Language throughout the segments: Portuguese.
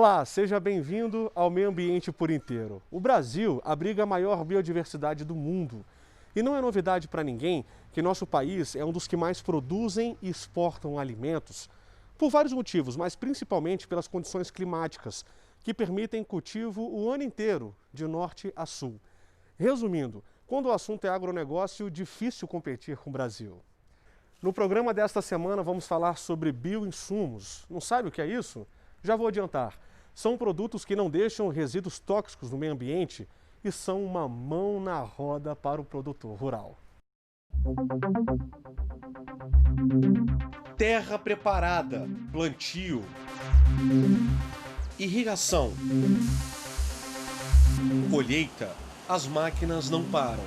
Olá, seja bem-vindo ao Meio Ambiente por Inteiro. O Brasil abriga a maior biodiversidade do mundo. E não é novidade para ninguém que nosso país é um dos que mais produzem e exportam alimentos, por vários motivos, mas principalmente pelas condições climáticas, que permitem cultivo o ano inteiro, de norte a sul. Resumindo, quando o assunto é agronegócio, difícil competir com o Brasil. No programa desta semana vamos falar sobre bioinsumos. Não sabe o que é isso? Já vou adiantar. São produtos que não deixam resíduos tóxicos no meio ambiente e são uma mão na roda para o produtor rural. Terra preparada, plantio, irrigação, colheita, as máquinas não param.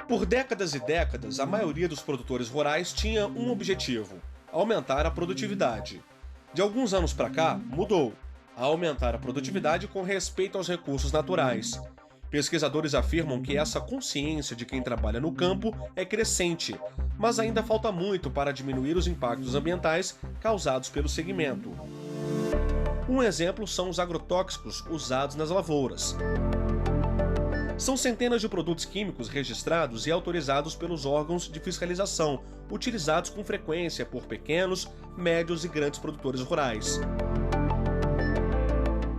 Por décadas e décadas, a maioria dos produtores rurais tinha um objetivo: aumentar a produtividade. De alguns anos para cá, mudou: a aumentar a produtividade com respeito aos recursos naturais. Pesquisadores afirmam que essa consciência de quem trabalha no campo é crescente, mas ainda falta muito para diminuir os impactos ambientais causados pelo segmento. Um exemplo são os agrotóxicos usados nas lavouras. São centenas de produtos químicos registrados e autorizados pelos órgãos de fiscalização, utilizados com frequência por pequenos, médios e grandes produtores rurais.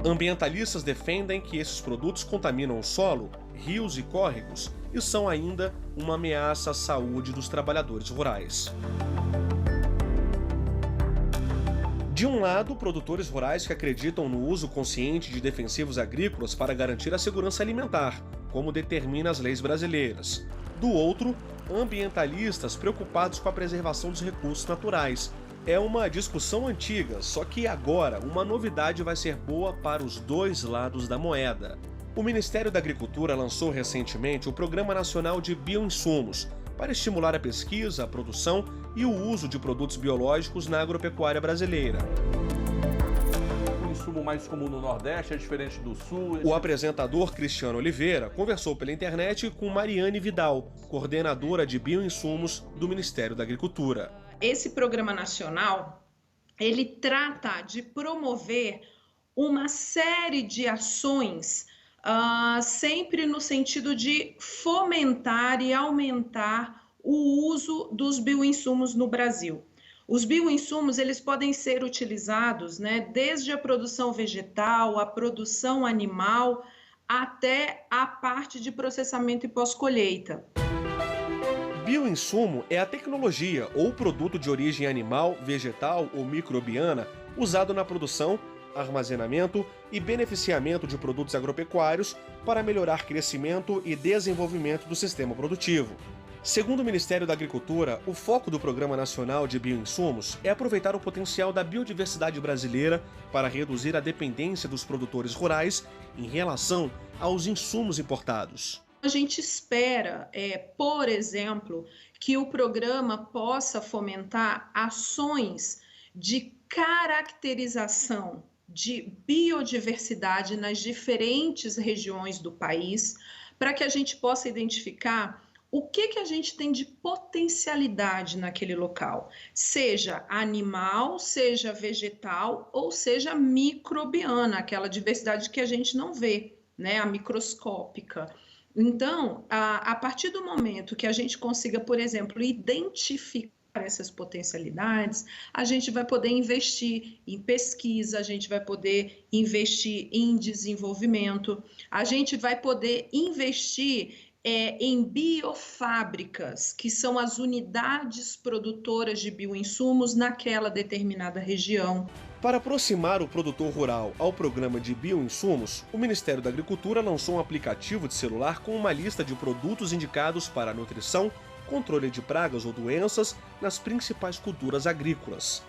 Ambientalistas defendem que esses produtos contaminam o solo, rios e córregos e são ainda uma ameaça à saúde dos trabalhadores rurais. De um lado, produtores rurais que acreditam no uso consciente de defensivos agrícolas para garantir a segurança alimentar, como determina as leis brasileiras. Do outro, ambientalistas preocupados com a preservação dos recursos naturais. É uma discussão antiga, só que agora uma novidade vai ser boa para os dois lados da moeda. O Ministério da Agricultura lançou recentemente o Programa Nacional de Bioinsumos, para estimular a pesquisa, a produção e o uso de produtos biológicos na agropecuária brasileira. O insumo mais comum no Nordeste é diferente do Sul. O apresentador Cristiano Oliveira conversou pela internet com Mariane Vidal, coordenadora de bioinsumos do Ministério da Agricultura. Esse programa nacional, ele trata de promover uma série de ações sempre no sentido de fomentar e aumentar o uso dos bioinsumos no Brasil. Os bioinsumos, eles podem ser utilizados, desde a produção vegetal, a produção animal, até a parte de processamento e pós-colheita. Bioinsumo é a tecnologia ou produto de origem animal, vegetal ou microbiana usado na produção, armazenamento e beneficiamento de produtos agropecuários para melhorar crescimento e desenvolvimento do sistema produtivo. Segundo o Ministério da Agricultura, o foco do Programa Nacional de Bioinsumos é aproveitar o potencial da biodiversidade brasileira para reduzir a dependência dos produtores rurais em relação aos insumos importados. A gente espera, por exemplo, que o programa possa fomentar ações de caracterização de biodiversidade nas diferentes regiões do país, para que a gente possa identificar o que a gente tem de potencialidade naquele local, seja animal, seja vegetal ou seja microbiana, aquela diversidade que a gente não vê, a microscópica. Então, a partir do momento que a gente consiga, por exemplo, identificar essas potencialidades, a gente vai poder investir em pesquisa, a gente vai poder investir em desenvolvimento, a gente vai poder investir em biofábricas, que são as unidades produtoras de bioinsumos naquela determinada região. Para aproximar o produtor rural ao programa de bioinsumos, o Ministério da Agricultura lançou um aplicativo de celular com uma lista de produtos indicados para nutrição, controle de pragas ou doenças nas principais culturas agrícolas.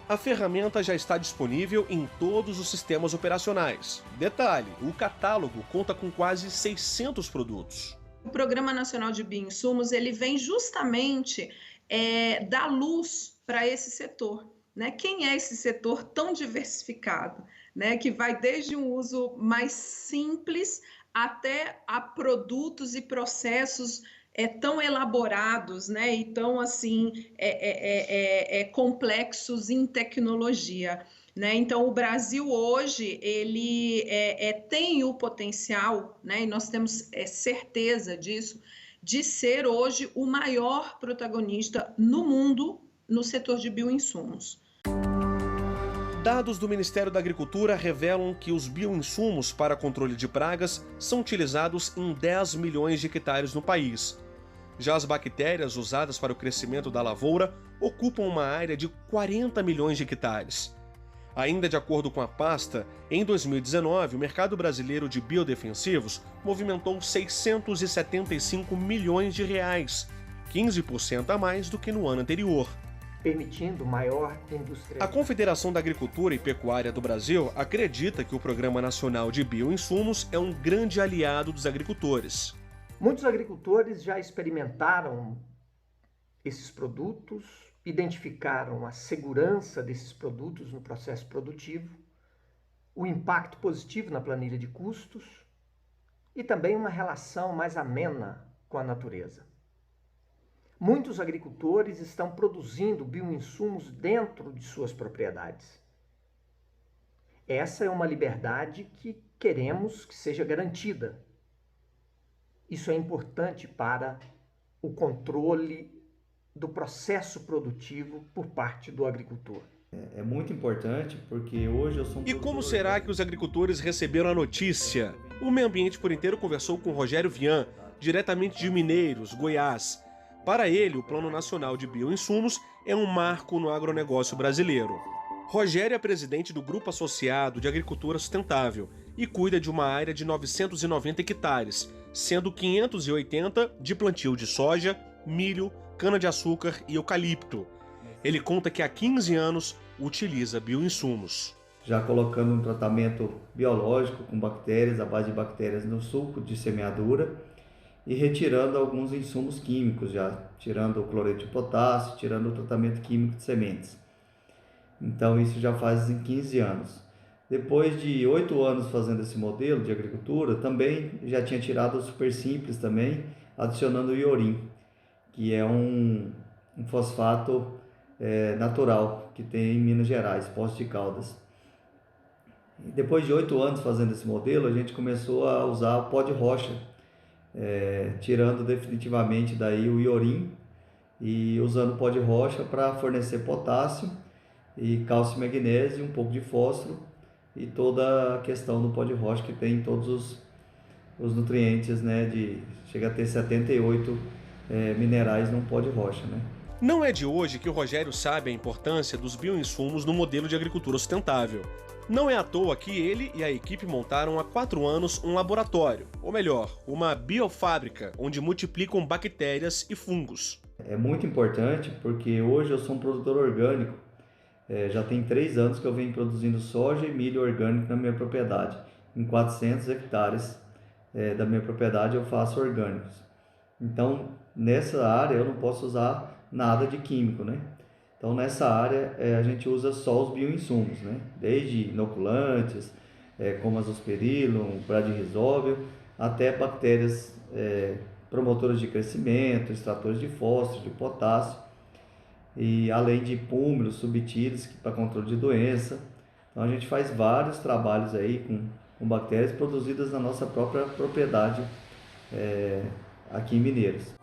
A ferramenta já está disponível em todos os sistemas operacionais. Detalhe, o catálogo conta com quase 600 produtos. O Programa Nacional de Bioinsumos, ele vem justamente dar luz para esse setor. Quem é esse setor tão diversificado, que vai desde um uso mais simples até a produtos e processos tão elaborados, né, e tão assim complexos em tecnologia. Né? Então, o Brasil hoje ele tem o potencial, né, e nós temos certeza disso, de ser hoje o maior protagonista no mundo no setor de bioinsumos. Dados do Ministério da Agricultura revelam que os bioinsumos para controle de pragas são utilizados em 10 milhões de hectares no país. Já as bactérias usadas para o crescimento da lavoura ocupam uma área de 40 milhões de hectares. Ainda de acordo com a pasta, em 2019, o mercado brasileiro de biodefensivos movimentou 675 milhões de reais, 15% a mais do que no ano anterior. Permitindo maior indústria. A Confederação da Agricultura e Pecuária do Brasil acredita que o Programa Nacional de Bioinsumos é um grande aliado dos agricultores. Muitos agricultores já experimentaram esses produtos, identificaram a segurança desses produtos no processo produtivo, o impacto positivo na planilha de custos e também uma relação mais amena com a natureza. Muitos agricultores estão produzindo bioinsumos dentro de suas propriedades. Essa é uma liberdade que queremos que seja garantida. Isso é importante para o controle do processo produtivo por parte do agricultor. É muito importante porque hoje eu sou um E como será que os agricultores receberam a notícia? O Meio Ambiente por Inteiro conversou com Rogério Vian, diretamente de Mineiros, Goiás. Para ele, o Plano Nacional de Bioinsumos é um marco no agronegócio brasileiro. Rogério é presidente do Grupo Associado de Agricultura Sustentável e cuida de uma área de 990 hectares, sendo 580 de plantio de soja, milho, cana-de-açúcar e eucalipto. Ele conta que há 15 anos utiliza bioinsumos. Já colocando um tratamento biológico com bactérias, à base de bactérias no suco de semeadura e retirando alguns insumos químicos, já tirando o cloreto de potássio, tirando o tratamento químico de sementes. Então isso já faz em 15 anos. Depois de 8 anos fazendo esse modelo de agricultura, também já tinha tirado o super simples também, adicionando o iorim, que é um fosfato natural que tem em Minas Gerais, Poços de Caldas. E depois de 8 anos fazendo esse modelo, a gente começou a usar o pó de rocha, tirando definitivamente daí o iorim e usando o pó de rocha para fornecer potássio e cálcio e magnésio, um pouco de fósforo e toda a questão do pó de rocha que tem todos os nutrientes, né, chega a ter 78 minerais num pó de rocha, né? Não é de hoje que o Rogério sabe a importância dos bioinsumos no modelo de agricultura sustentável. Não é à toa que ele e a equipe montaram há 4 anos um laboratório, ou melhor, uma biofábrica, onde multiplicam bactérias e fungos. É muito importante porque hoje eu sou um produtor orgânico. Já tem 3 anos que eu venho produzindo soja e milho orgânico na minha propriedade. Em 400 hectares da minha propriedade eu faço orgânicos. Então, nessa área eu não posso usar nada de químico, né? Então, nessa área a gente usa só os bioinsumos, né? Desde inoculantes, como azospirillum, bradyrhizóbio, até bactérias promotoras de crescimento, extratores de fósforo, de potássio, e além de púmilos, subtílios para controle de doença. Então, a gente faz vários trabalhos aí com bactérias produzidas na nossa própria propriedade aqui em Mineiros.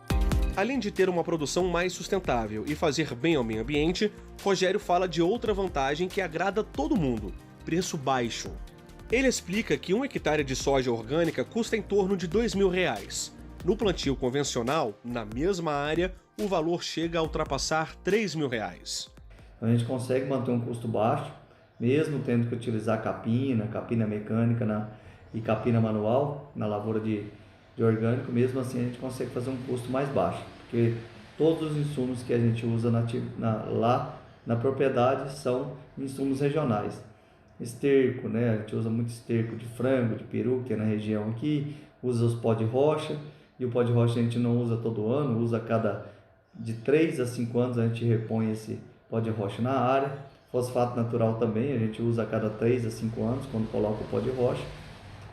Além de ter uma produção mais sustentável e fazer bem ao meio ambiente, Rogério fala de outra vantagem que agrada todo mundo: preço baixo. Ele explica que 1 hectare de soja orgânica custa em torno de R$2.000. No plantio convencional, na mesma área, o valor chega a ultrapassar R$3.000. A gente consegue manter um custo baixo, mesmo tendo que utilizar capina mecânica e capina manual na lavoura de orgânico. Mesmo assim a gente consegue fazer um custo mais baixo, porque todos os insumos que a gente usa lá na propriedade são insumos regionais. Esterco, né? A gente usa muito esterco de frango, de peru, que é na região aqui, usa os pó de rocha, e o pó de rocha a gente não usa todo ano, usa de 3 a 5 anos a gente repõe esse pó de rocha na área. Fosfato natural também a gente usa a cada 3 a 5 anos quando coloca o pó de rocha.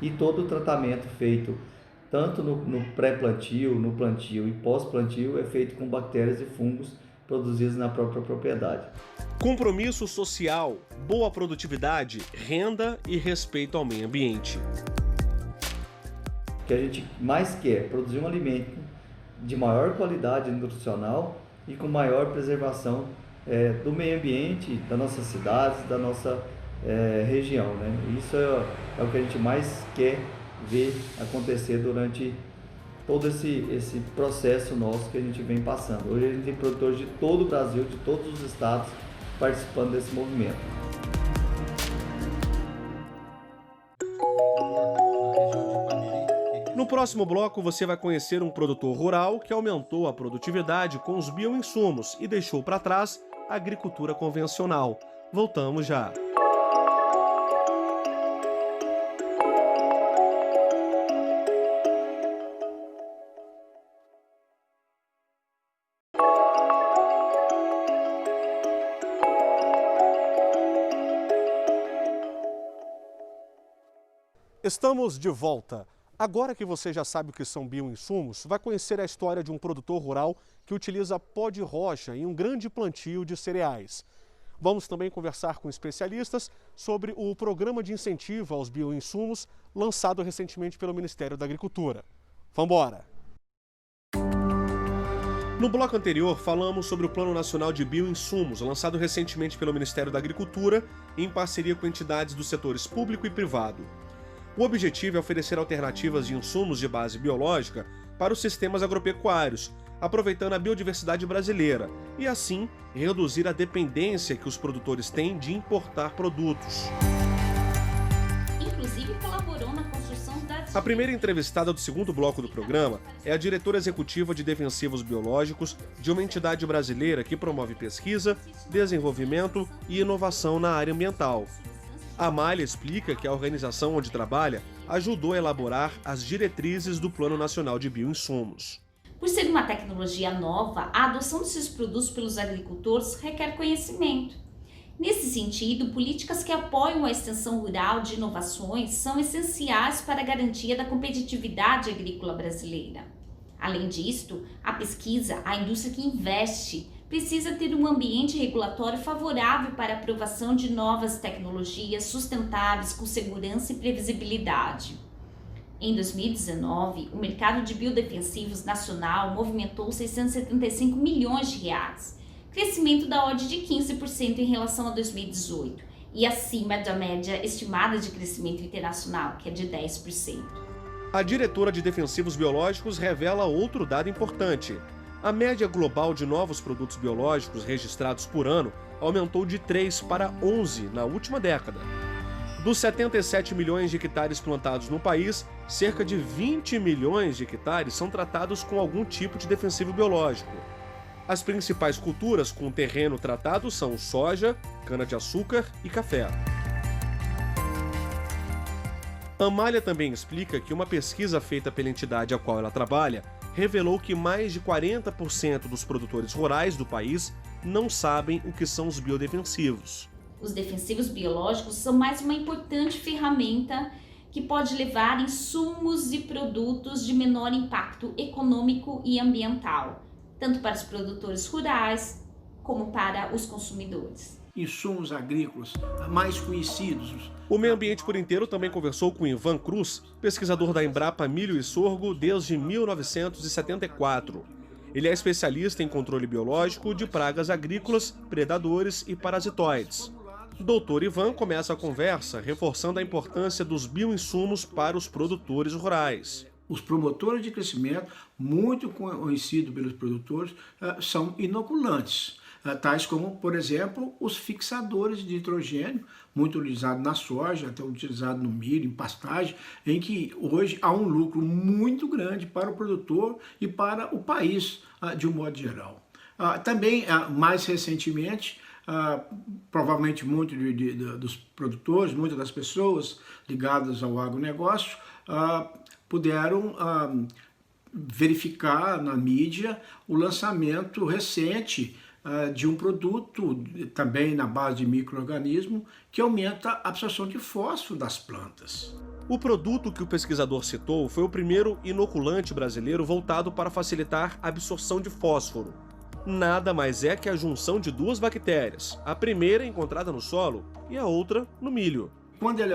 E todo o tratamento feito tanto no pré-plantio, no plantio e pós-plantio, é feito com bactérias e fungos produzidos na própria propriedade. Compromisso social, boa produtividade, renda e respeito ao meio ambiente. O que a gente mais quer é produzir um alimento de maior qualidade nutricional e com maior preservação do meio ambiente, das nossas cidades, da nossa região, né? Isso é o que a gente mais quer ver acontecer durante todo esse processo nosso que a gente vem passando. Hoje a gente tem produtores de todo o Brasil, de todos os estados, participando desse movimento. No próximo bloco, você vai conhecer um produtor rural que aumentou a produtividade com os bioinsumos e deixou para trás a agricultura convencional. Voltamos já. Estamos de volta. Agora que você já sabe o que são bioinsumos, vai conhecer a história de um produtor rural que utiliza pó de rocha em um grande plantio de cereais. Vamos também conversar com especialistas sobre o programa de incentivo aos bioinsumos lançado recentemente pelo Ministério da Agricultura. Vamos embora! No bloco anterior, falamos sobre o Plano Nacional de Bioinsumos, lançado recentemente pelo Ministério da Agricultura em parceria com entidades dos setores público e privado. O objetivo é oferecer alternativas de insumos de base biológica para os sistemas agropecuários, aproveitando a biodiversidade brasileira e, assim, reduzir a dependência que os produtores têm de importar produtos. Inclusive, colaborou na construção da... A primeira entrevistada do segundo bloco do programa é a diretora executiva de defensivos biológicos de uma entidade brasileira que promove pesquisa, desenvolvimento e inovação na área ambiental. A Amália explica que a organização onde trabalha ajudou a elaborar as diretrizes do Plano Nacional de Bioinsumos. Por ser uma tecnologia nova, a adoção desses produtos pelos agricultores requer conhecimento. Nesse sentido, políticas que apoiam a extensão rural de inovações são essenciais para a garantia da competitividade agrícola brasileira. Além disto, a pesquisa, a indústria que investe, precisa ter um ambiente regulatório favorável para a aprovação de novas tecnologias sustentáveis com segurança e previsibilidade. Em 2019, o mercado de biodefensivos nacional movimentou 675 milhões de reais, crescimento da ordem de 15% em relação a 2018 e acima da média estimada de crescimento internacional, que é de 10%. A diretora de defensivos biológicos revela outro dado importante. A média global de novos produtos biológicos registrados por ano aumentou de 3 para 11 na última década. Dos 77 milhões de hectares plantados no país, cerca de 20 milhões de hectares são tratados com algum tipo de defensivo biológico. As principais culturas com terreno tratado são soja, cana-de-açúcar e café. Amália também explica que uma pesquisa feita pela entidade a qual ela trabalha revelou que mais de 40% dos produtores rurais do país não sabem o que são os biodefensivos. Os defensivos biológicos são mais uma importante ferramenta que pode levar insumos e produtos de menor impacto econômico e ambiental, tanto para os produtores rurais como para os consumidores. Insumos agrícolas mais conhecidos. O Meio Ambiente por Inteiro também conversou com Ivan Cruz, pesquisador da Embrapa Milho e Sorgo desde 1974. Ele é especialista em controle biológico de pragas agrícolas, predadores e parasitoides. O doutor Ivan começa a conversa reforçando a importância dos bioinsumos para os produtores rurais. Os promotores de crescimento, muito conhecidos pelos produtores, são inoculantes. Tais como, por exemplo, os fixadores de nitrogênio, muito utilizado na soja, até utilizado no milho, em pastagem, em que hoje há um lucro muito grande para o produtor e para o país, de um modo geral. Também, mais recentemente, provavelmente muitos dos produtores, muitas das pessoas ligadas ao agronegócio, puderam verificar na mídia o lançamento recente de um produto, também na base de micro-organismo, que aumenta a absorção de fósforo das plantas. O produto que o pesquisador citou foi o primeiro inoculante brasileiro voltado para facilitar a absorção de fósforo. Nada mais é que a junção de duas bactérias, a primeira encontrada no solo e a outra no milho. Quando ele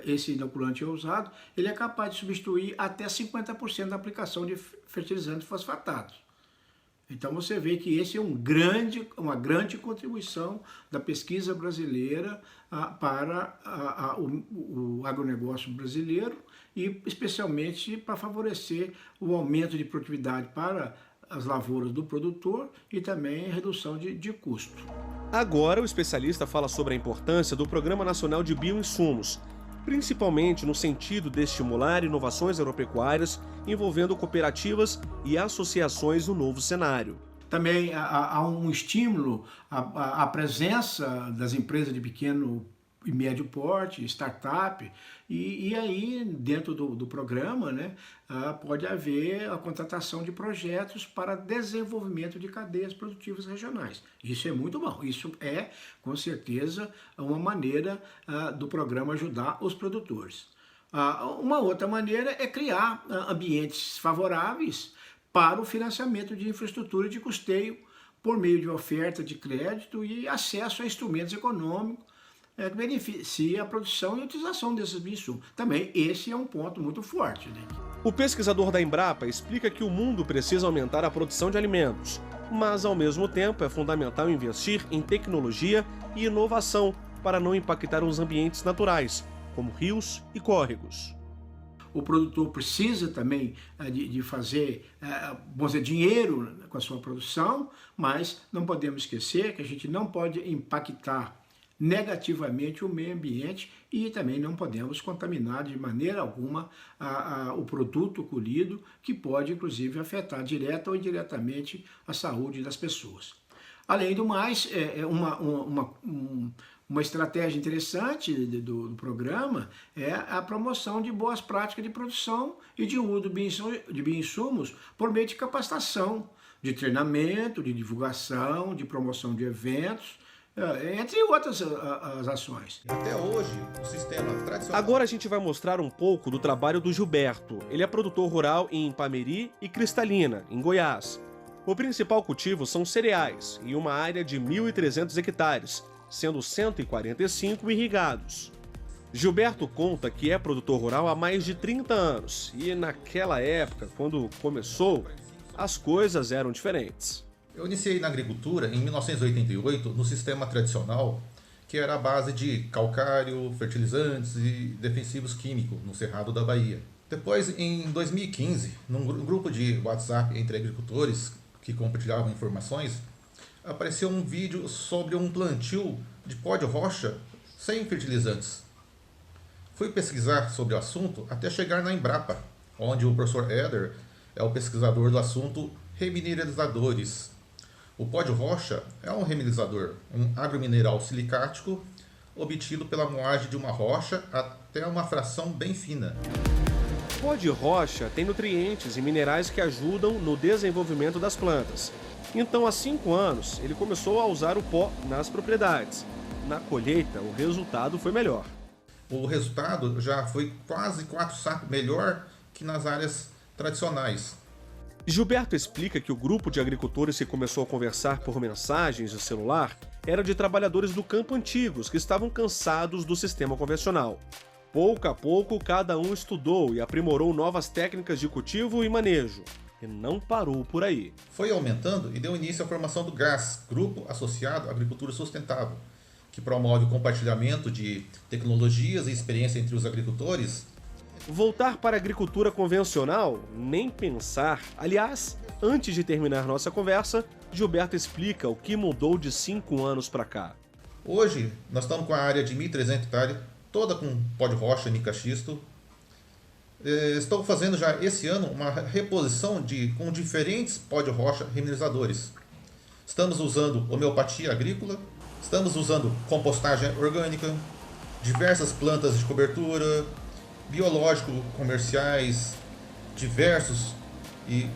esse inoculante é usado, ele é capaz de substituir até 50% da aplicação de fertilizantes fosfatados. Então você vê que esse é uma grande contribuição da pesquisa brasileira para o agronegócio brasileiro e especialmente para favorecer o aumento de produtividade para as lavouras do produtor e também a redução de custo. Agora o especialista fala sobre a importância do Programa Nacional de Bioinsumos, principalmente no sentido de estimular inovações agropecuárias envolvendo cooperativas e associações no novo cenário. Também há um estímulo à presença das empresas de pequeno e médio porte, startup, e aí dentro do programa, né, pode haver a contratação de projetos para desenvolvimento de cadeias produtivas regionais. Isso é muito bom, isso é com certeza uma maneira do programa ajudar os produtores. Uma outra maneira é criar ambientes favoráveis para o financiamento de infraestrutura de custeio por meio de oferta de crédito e acesso a instrumentos econômicos que beneficia a produção e a utilização desses bioinsumos. Também esse é um ponto muito forte, né? O pesquisador da Embrapa explica que o mundo precisa aumentar a produção de alimentos, mas ao mesmo tempo é fundamental investir em tecnologia e inovação para não impactar os ambientes naturais, como rios e córregos. O produtor precisa também de fazer, vamos dizer, dinheiro com a sua produção, mas não podemos esquecer que a gente não pode impactar negativamente o meio ambiente e também não podemos contaminar de maneira alguma o produto colhido, que pode inclusive afetar direta ou indiretamente a saúde das pessoas. Além do mais, uma estratégia interessante do programa é a promoção de boas práticas de produção e de uso de bioinsumos por meio de capacitação, de treinamento, de divulgação, de promoção de eventos, entre outras as ações. Até hoje, o sistema tradicional... Agora a gente vai mostrar um pouco do trabalho do Gilberto. Ele é produtor rural em Pameri e Cristalina, em Goiás. O principal cultivo são cereais, em uma área de 1.300 hectares, sendo 145 irrigados. Gilberto conta que é produtor rural há mais de 30 anos, e naquela época, quando começou, as coisas eram diferentes. Eu iniciei na agricultura em 1988 no sistema tradicional, que era a base de calcário, fertilizantes e defensivos químicos no Cerrado da Bahia. Depois, em 2015, num grupo de WhatsApp entre agricultores que compartilhavam informações, apareceu um vídeo sobre um plantio de pó de rocha sem fertilizantes. Fui pesquisar sobre o assunto até chegar na Embrapa, onde o professor Éder é o pesquisador do assunto remineralizadores. O pó de rocha é um remineralizador, um agromineral silicático obtido pela moagem de uma rocha até uma fração bem fina. O pó de rocha tem nutrientes e minerais que ajudam no desenvolvimento das plantas. Então, há 5 anos, ele começou a usar o pó nas propriedades. Na colheita, o resultado foi melhor. O resultado já foi quase 4 sacos melhor que nas áreas tradicionais. Gilberto explica que o grupo de agricultores que começou a conversar por mensagens de celular era de trabalhadores do campo antigos que estavam cansados do sistema convencional. Pouco a pouco, cada um estudou e aprimorou novas técnicas de cultivo e manejo. E não parou por aí. Foi aumentando e deu início à formação do GAS, Grupo Associado à Agricultura Sustentável, que promove o compartilhamento de tecnologias e experiência entre os agricultores. Voltar para a agricultura convencional? Nem pensar. Aliás, antes de terminar nossa conversa, Gilberto explica o que mudou de 5 anos para cá. Hoje, nós estamos com a área de 1.300 hectares, toda com pó de rocha e mica-xisto. Estou fazendo já esse ano uma reposição com diferentes pó de rocha remineralizadores. Estamos usando homeopatia agrícola, estamos usando compostagem orgânica, diversas plantas de cobertura, biológicos comerciais, diversos, e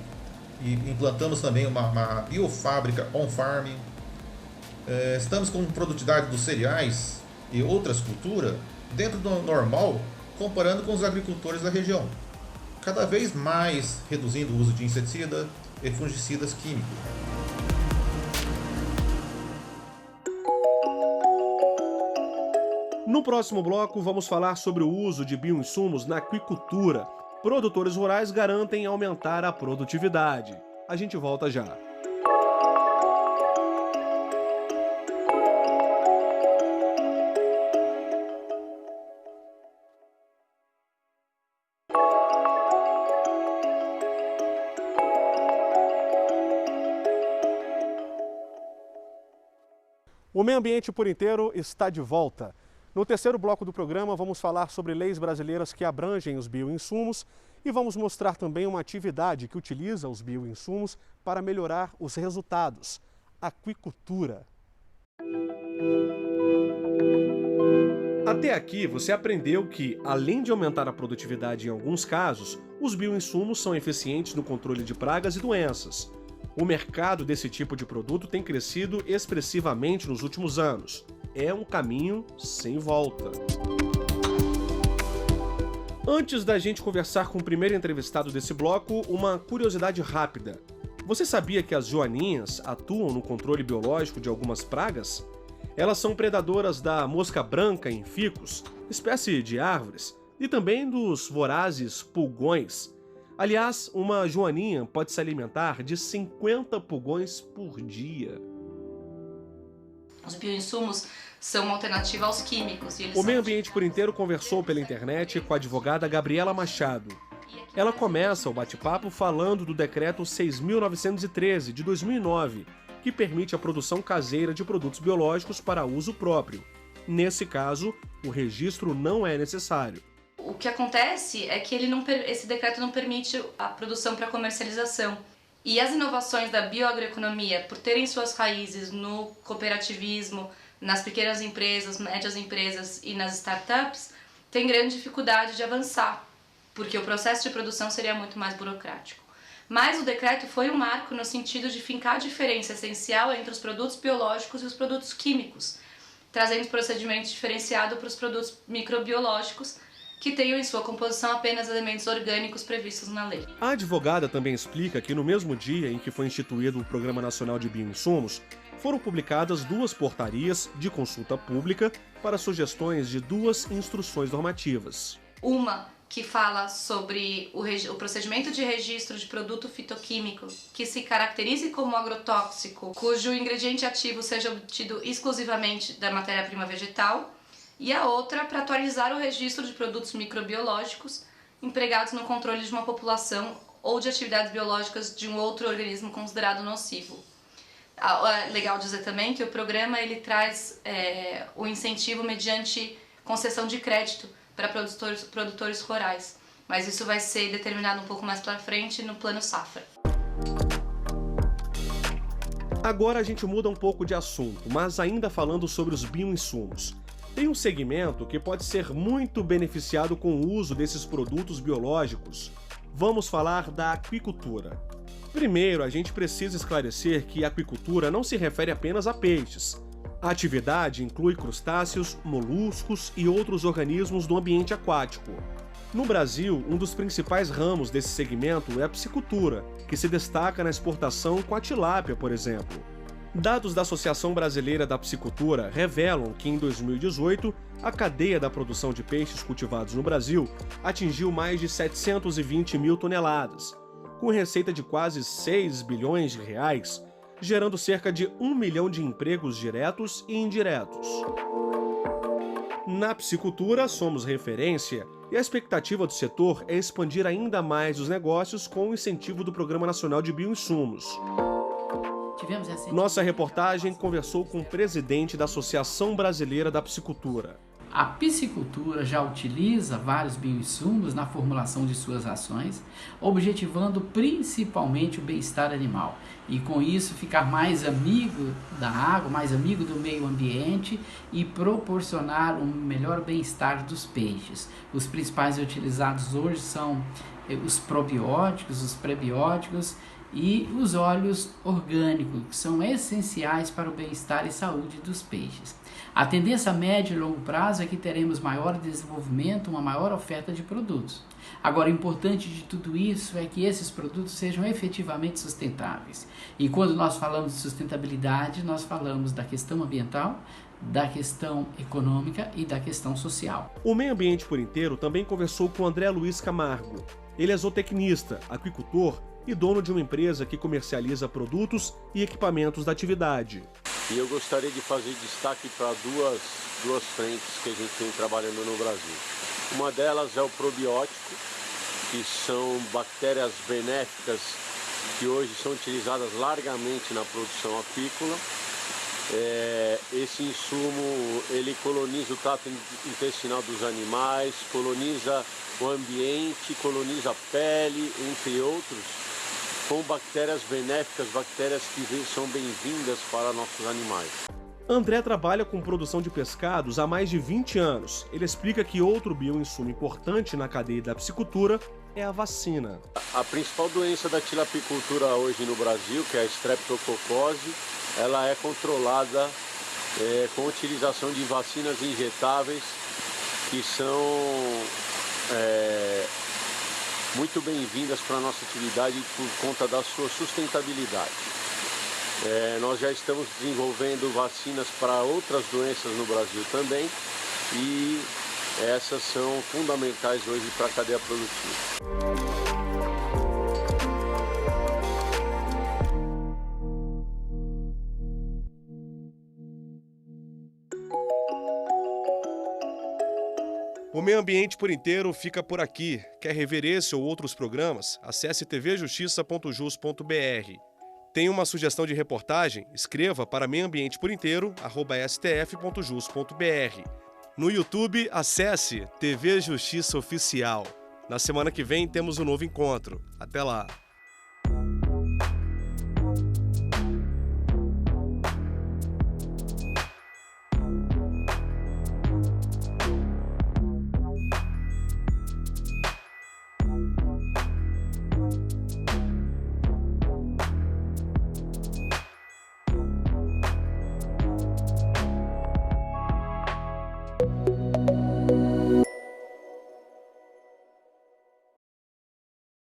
implantamos também uma biofábrica on-farm. Estamos com produtividade dos cereais e outras culturas dentro do normal comparando com os agricultores da região, cada vez mais reduzindo o uso de inseticida e fungicidas químicos. No próximo bloco, vamos falar sobre o uso de bioinsumos na aquicultura. Produtores rurais garantem aumentar a produtividade. A gente volta já. O Meio Ambiente por Inteiro está de volta. No terceiro bloco do programa, vamos falar sobre leis brasileiras que abrangem os bioinsumos e vamos mostrar também uma atividade que utiliza os bioinsumos para melhorar os resultados: a aquicultura. Até aqui você aprendeu que, além de aumentar a produtividade em alguns casos, os bioinsumos são eficientes no controle de pragas e doenças. O mercado desse tipo de produto tem crescido expressivamente nos últimos anos. É um caminho sem volta. Antes da gente conversar com o primeiro entrevistado desse bloco, uma curiosidade rápida. Você sabia que as joaninhas atuam no controle biológico de algumas pragas? Elas são predadoras da mosca branca em ficus, espécie de árvores, e também dos vorazes pulgões. Aliás, uma joaninha pode se alimentar de 50 pulgões por dia. Os bioinsumos são uma alternativa aos químicos. O Meio Ambiente por Inteiro conversou pela internet com a advogada Gabriela Machado. Ela começa o bate-papo falando do Decreto 6.913, de 2009, que permite a produção caseira de produtos biológicos para uso próprio. Nesse caso, o registro não é necessário. O que acontece é que esse decreto não permite a produção para comercialização. E as inovações da bioagroeconomia, por terem suas raízes no cooperativismo, nas pequenas empresas, médias empresas e nas startups, têm grande dificuldade de avançar, porque o processo de produção seria muito mais burocrático. Mas o decreto foi um marco no sentido de fincar a diferença essencial entre os produtos biológicos e os produtos químicos, trazendo procedimento diferenciado para os produtos microbiológicos, que tenham em sua composição apenas elementos orgânicos previstos na lei. A advogada também explica que no mesmo dia em que foi instituído o Programa Nacional de Bioinsumos, foram publicadas 2 portarias de consulta pública para sugestões de 2 instruções normativas. Uma que fala sobre o procedimento de registro de produto fitoquímico que se caracterize como agrotóxico, cujo ingrediente ativo seja obtido exclusivamente da matéria-prima vegetal, e a outra para atualizar o registro de produtos microbiológicos empregados no controle de uma população ou de atividades biológicas de um outro organismo considerado nocivo. É legal dizer também que o programa ele traz o incentivo mediante concessão de crédito para produtores rurais, mas isso vai ser determinado um pouco mais para frente no Plano Safra. Agora a gente muda um pouco de assunto, mas ainda falando sobre os bioinsumos. Tem um segmento que pode ser muito beneficiado com o uso desses produtos biológicos. Vamos falar da aquicultura. Primeiro, a gente precisa esclarecer que a aquicultura não se refere apenas a peixes. A atividade inclui crustáceos, moluscos e outros organismos do ambiente aquático. No Brasil, um dos principais ramos desse segmento é a piscicultura, que se destaca na exportação com a tilápia, por exemplo. Dados da Associação Brasileira da Piscicultura revelam que em 2018, a cadeia da produção de peixes cultivados no Brasil atingiu mais de 720 mil toneladas, com receita de quase 6 bilhões de reais, gerando cerca de 1 milhão de empregos diretos e indiretos. Na piscicultura, somos referência e a expectativa do setor é expandir ainda mais os negócios com o incentivo do Programa Nacional de Bioinsumos. Nossa reportagem conversou com o presidente da Associação Brasileira da Piscicultura. A piscicultura já utiliza vários bioinsumos na formulação de suas ações, objetivando principalmente o bem-estar animal e com isso ficar mais amigo da água, mais amigo do meio ambiente e proporcionar um melhor bem-estar dos peixes. Os principais utilizados hoje são os probióticos, os prebióticos e os óleos orgânicos, que são essenciais para o bem-estar e saúde dos peixes. A tendência a médio e longo prazo é que teremos maior desenvolvimento, uma maior oferta de produtos. Agora, o importante de tudo isso é que esses produtos sejam efetivamente sustentáveis. E quando nós falamos de sustentabilidade, nós falamos da questão ambiental, da questão econômica e da questão social. O Meio Ambiente por Inteiro também conversou com André Luiz Camargo. Ele é zootecnista, aquicultor e dono de uma empresa que comercializa produtos e equipamentos da atividade. E eu gostaria de fazer destaque para duas frentes que a gente tem trabalhando no Brasil. Uma delas é o probiótico, que são bactérias benéficas que hoje são utilizadas largamente na produção apícola. Esse insumo ele coloniza o trato intestinal dos animais, coloniza o ambiente, coloniza a pele, entre outros, com bactérias benéficas, bactérias que são bem-vindas para nossos animais. André trabalha com produção de pescados há mais de 20 anos. Ele explica que outro bioinsumo importante na cadeia da piscicultura é a vacina. A principal doença da tilapicultura hoje no Brasil, que é a streptococose, ela é controlada com a utilização de vacinas injetáveis que são muito bem-vindas para a nossa atividade por conta da sua sustentabilidade. Nós já estamos desenvolvendo vacinas para outras doenças no Brasil também e essas são fundamentais hoje para a cadeia produtiva. O Meio Ambiente por Inteiro fica por aqui. Quer rever esse ou outros programas? Acesse tvjustiça.jus.br. Tem uma sugestão de reportagem? Escreva para meioambienteporinteiro@stf.jus.br. No YouTube, acesse TV Justiça Oficial. Na semana que vem temos um novo encontro. Até lá!